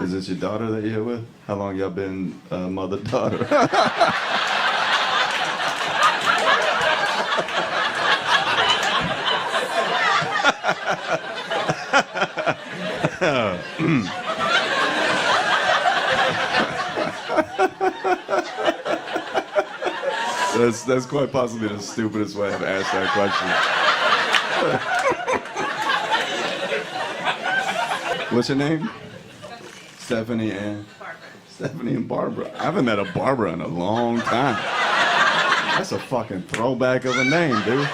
Is this your daughter that you're here with? How long y'all been mother-daughter? That's quite possibly the stupidest way I've asked that question. What's your name? Stephanie and Barbara. Stephanie and Barbara. I haven't met a Barbara in a long time. That's a fucking throwback of a name, dude.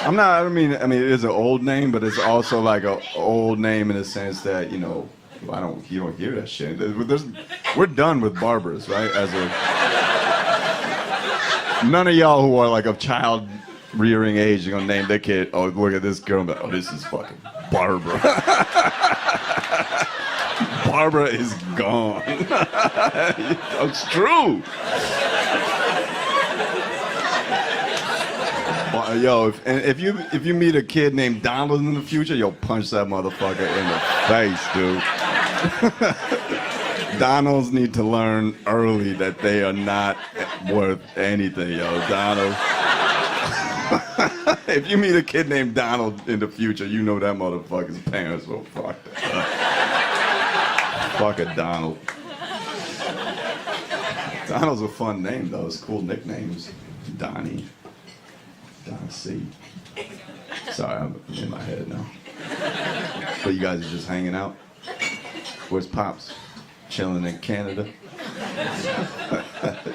I mean, it is an old name, but it's also like an old name in the sense that, you don't hear that shit. We're done with Barbaras, right? None of y'all who are like of child rearing age are gonna name their kid, oh, look at this girl, but, oh, this is fucking Barbara. Barbara is gone. It's true. Yo, if you meet a kid named Donald in the future, you'll punch that motherfucker in the face, dude. Donalds need to learn early that they are not worth anything, yo. Donald. If you meet a kid named Donald in the future, you know that motherfucker's parents will fuck that up. Fuck a Donald. Donald's a fun name, though. It's cool nicknames. Donnie. Don C. Sorry, I'm in my head now. But you guys are just hanging out? Where's Pops? Chilling in Canada?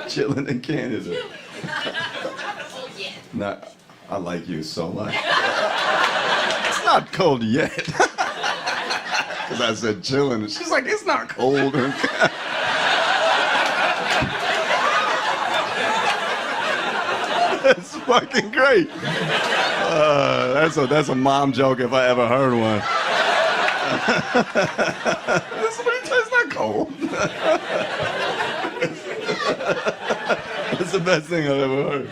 Chilling in Canada. I like you so much. It's not cold yet. Because I said chilling, and she's like, it's not cold. That's fucking great. That's a mom joke if I ever heard one. It's not cold. That's the best thing I've ever heard.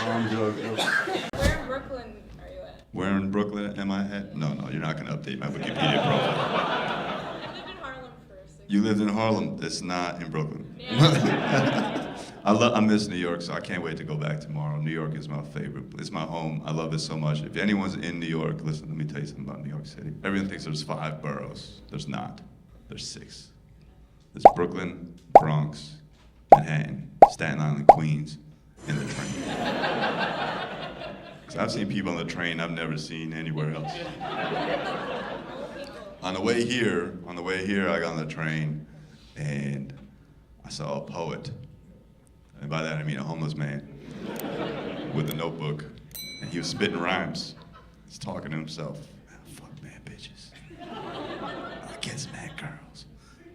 Mom joke. Where in Brooklyn are you at? Where in Brooklyn am I at? No, you're not going to update my Wikipedia profile. I lived in Harlem for 6 years. You lived in Harlem. It's not in Brooklyn. Yeah. I miss New York, so I can't wait to go back tomorrow. New York is my favorite. It's my home. I love it so much. If anyone's in New York, listen, let me tell you something about New York City. Everyone thinks there's 5 boroughs. There's not. There's 6. There's Brooklyn, Bronx, Manhattan, Staten Island, Queens, and the train. So I've seen people on the train I've never seen anywhere else. On the way here, I got on the train, and I saw a poet. And by that I mean a homeless man with a notebook, and he was spitting rhymes. He's talking to himself. Fuck mad bitches. I guess mad girls.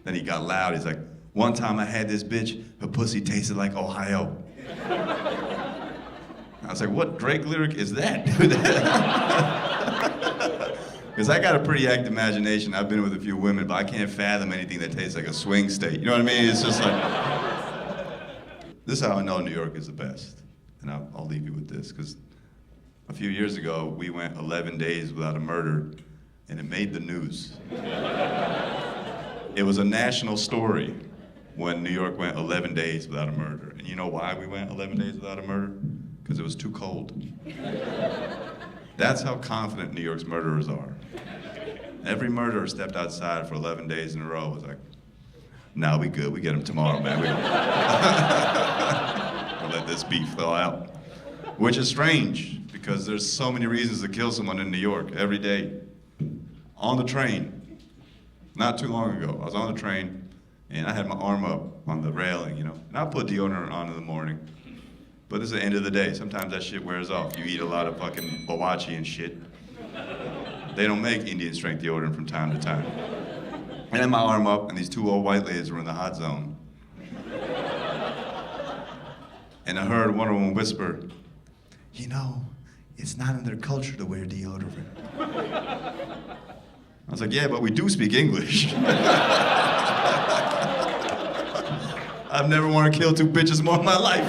Then he got loud. He's like, one time I had this bitch, her pussy tasted like Ohio. I was like, what Drake lyric is that, dude? Because I got a pretty active imagination. I've been with a few women, but I can't fathom anything that tastes like a swing state. You know what I mean? It's just like... This is how I know New York is the best. And I'll leave you with this, because a few years ago, we went 11 days without a murder, and it made the news. It was a national story when New York went 11 days without a murder. And you know why we went 11 days without a murder? Because it was too cold. That's how confident New York's murderers are. Every murderer stepped outside for 11 days in a row was like, nah, we good. We get him tomorrow, man. We'll let this beef thaw out. Which is strange, because there's so many reasons to kill someone in New York every day. On the train, not too long ago, I was on the train, and I had my arm up on the railing, and I put deodorant on in the morning. But this is the end of the day. Sometimes that shit wears off. You eat a lot of fucking bawachi and shit. They don't make Indian strength deodorant from time to time. And then my arm up, and these 2 old white ladies were in the hot zone. And I heard one of them whisper, it's not in their culture to wear deodorant. I was like, yeah, but we do speak English. I've never wanted to kill 2 bitches more in my life.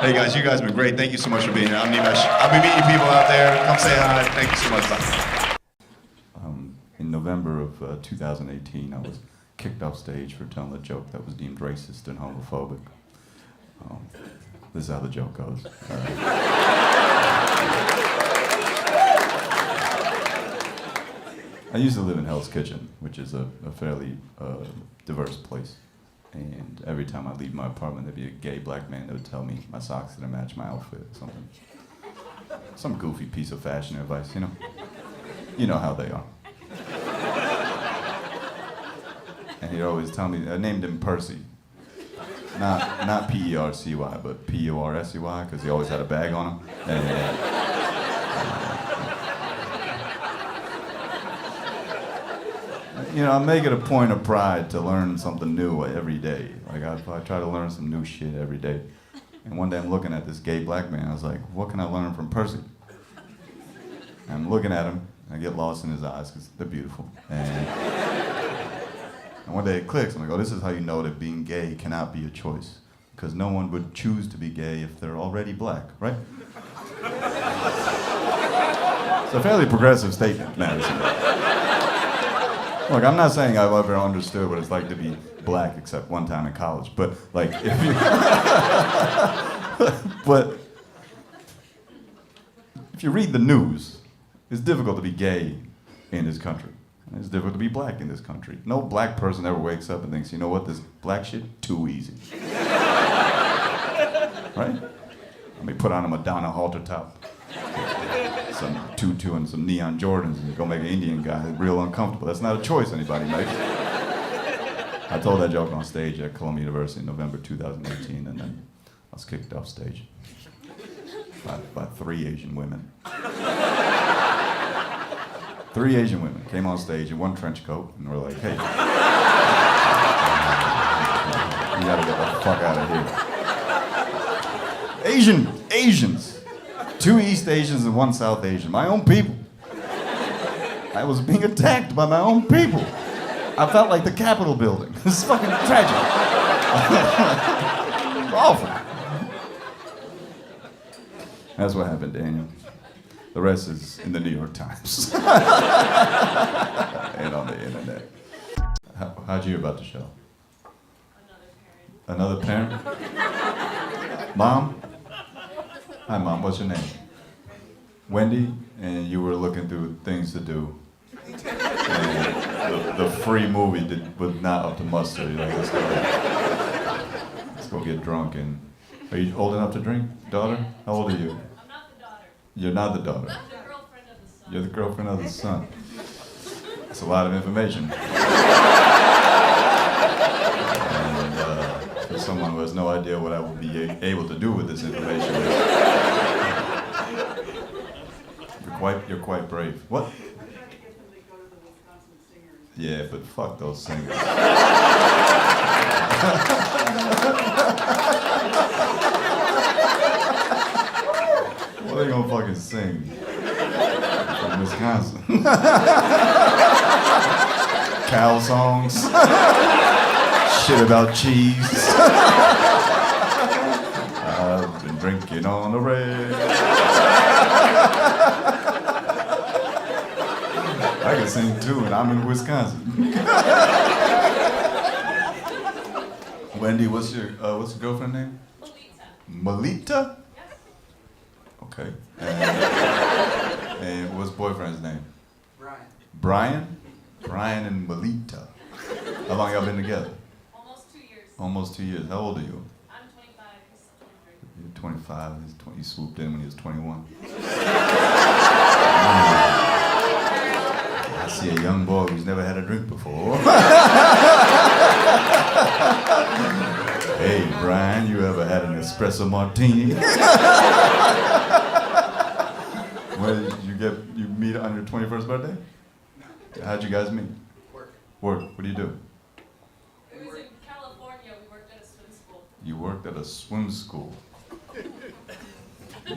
Hey guys, you guys have been great. Thank you so much for being here. I'll be meeting people out there. Come say hi. Thank you so much. Bye. In November of 2018, I was kicked off stage for telling a joke that was deemed racist and homophobic. This is how the joke goes. I used to live in Hell's Kitchen, which is a fairly diverse place. And every time I leave my apartment, there'd be a gay black man that would tell me my socks didn't match my outfit or something. Some goofy piece of fashion advice, you know? You know how they are. And he'd always tell me, I named him Percy. Not P-E-R-C-Y, but P-U-R-S-E-Y, because he always had a bag on him. And, you know, I make it a point of pride to learn something new every day. Like, I try to learn some new shit every day. And one day I'm looking at this gay black man, I was like, what can I learn from Percy? And I'm looking at him, I get lost in his eyes, because they're beautiful. And one day it clicks, I'm like, oh, this is how you know that being gay cannot be a choice. Because no one would choose to be gay if they're already black, right? It's a fairly progressive statement, Madison. Look, I'm not saying I've ever understood what it's like to be black, except one time in college. But like, if you, but if you read the news, it's difficult to be gay in this country. It's difficult to be black in this country. No black person ever wakes up and thinks, you know what, this black shit, too easy. Right? Let me put on a Madonna halter top, some tutu and some neon Jordans and go make an Indian guy real uncomfortable. That's not a choice anybody makes. I told that joke on stage at Columbia University in November 2018, and then I was kicked off stage by 3 Asian women. 3 Asian women came on stage in one trench coat and were like, hey, you gotta get the fuck out of here. Asians. 2 East Asians and 1 South Asian. My own people. I was being attacked by my own people. I felt like the Capitol building. This is fucking tragic. Awful. That's what happened, Daniel. The rest is in the New York Times. And on the internet. How'd you hear about the show? Another parent. Another parent? Mom? Hi, Mom. What's your name? Wendy? And you were looking through things to do. And the free movie was not up to mustard. You're like, let's go get drunk. And are you old enough to drink, daughter? How old are you? You're not the daughter. I'm the girlfriend of the son. You're the girlfriend of the son. That's a lot of information. And for someone who has no idea what I will be able to do with this information, you're quite brave. What? Yeah, but fuck those singers. What are they gonna fucking sing? From Wisconsin. Cow songs. Shit about cheese. I've been drinking on the red. I can sing too, and I'm in Wisconsin. Wendy, what's your girlfriend name? Melita? Okay. And what's boyfriend's name? Brian. Brian? Brian and Melita. How long y'all been together? Almost 2 years. Almost 2 years. How old are you? I'm 25. He's 23. You're 25. He's 20. He swooped in when he was 21. I see a young boy who's never had a drink before. Hey, Brian, you ever had an espresso martini? When did you meet on your 21st birthday? How'd you guys meet? Work. Work. What do you do? It was in California. We worked at a swim school. You worked at a swim school.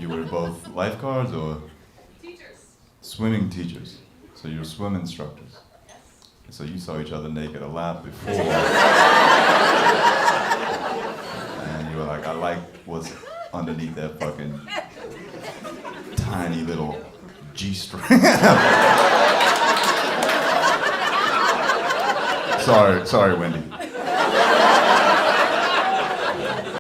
You were both lifeguards or Teachers. swimming teachers? So you were swim instructors. Yes. So you saw each other naked a lot before. And you were like, I like what's underneath that fucking tiny little G-string. Sorry, Wendy.